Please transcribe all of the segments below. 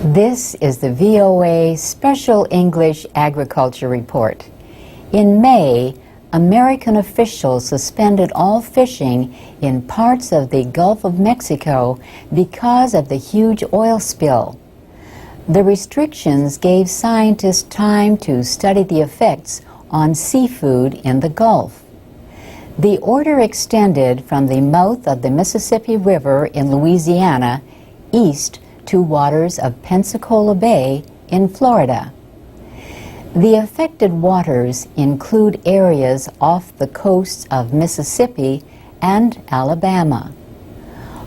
This is the VOA Special English Agriculture Report. In May, American officials suspended all fishing in parts of the Gulf of Mexico because of the huge oil spill. The restrictions gave scientists time to study the effects on seafood in the Gulf. The order extended from the mouth of the Mississippi River in Louisiana east to waters of Pensacola Bay in Florida. The affected waters include areas off the coasts of Mississippi and Alabama.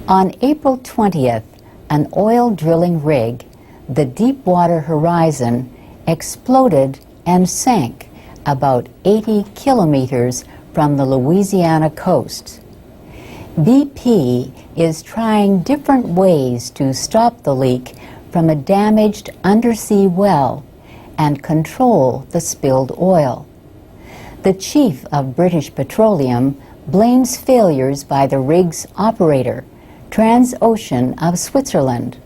On April 20th, an oil drilling rig, the Deepwater Horizon, exploded and sank about 80 kilometers from the Louisiana coast. BP is trying different ways to stop the leak from a damaged undersea well and control the spilled oil. The chief of British Petroleum blames failures by the rig's operator, Transocean of Switzerland.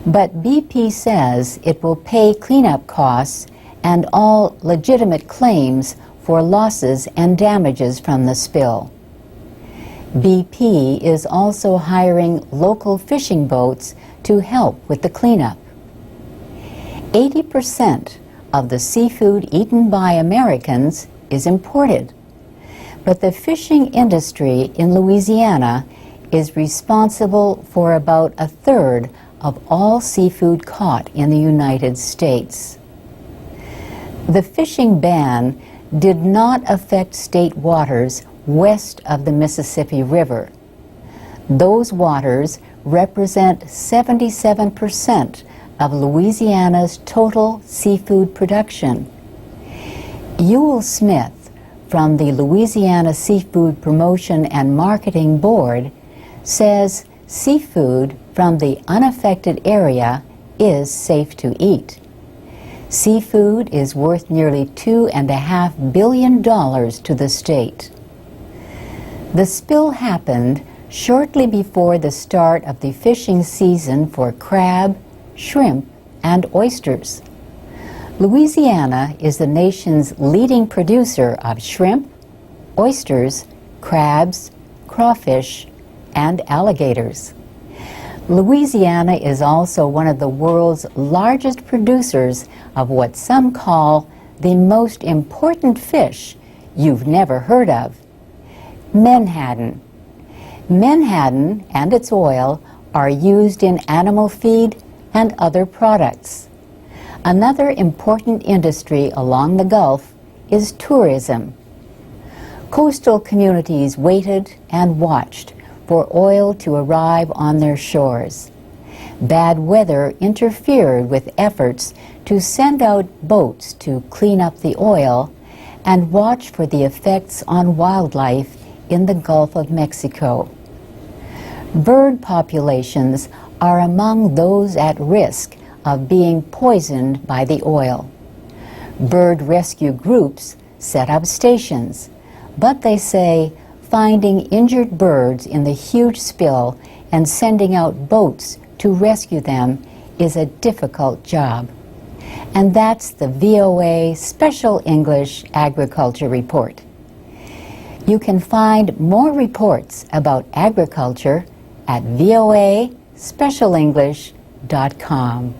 But BP says it will pay cleanup costs and all legitimate claims for losses and damages from the spill. BP is also hiring local fishing boats to help with the cleanup. 80% of the seafood eaten by Americans is imported, but the fishing industry in Louisiana is responsible for about a third of all seafood caught in the United States. The fishing ban did not affect state waters west of the Mississippi River. Those waters represent 77% of Louisiana's total seafood production. Ewell Smith from the Louisiana Seafood Promotion and Marketing Board says seafood from the unaffected area is safe to eat. Seafood is worth nearly $2.5 billion to the state. The spill happened shortly before the start of the fishing season for crab, shrimp, and oysters. Louisiana is the nation's leading producer of shrimp, oysters, crabs, crawfish, and alligators. Louisiana is also one of the world's largest producers of what some call the most important fish you've never heard of: menhaden. Menhaden and its oil are used in animal feed and other products. Another important industry along the Gulf is tourism. Coastal communities waited and watched for oil to arrive on their shores. Bad weather interfered with efforts to send out boats to clean up the oil and watch for the effects on wildlife in the Gulf of Mexico. Bird populations are among those at risk of being poisoned by the oil. Bird rescue groups set up stations, but they say finding injured birds in the huge spill and sending out boats to rescue them is a difficult job. And that's the VOA Special English Agriculture Report. You can find more reports about agriculture at voaspecialenglish.com.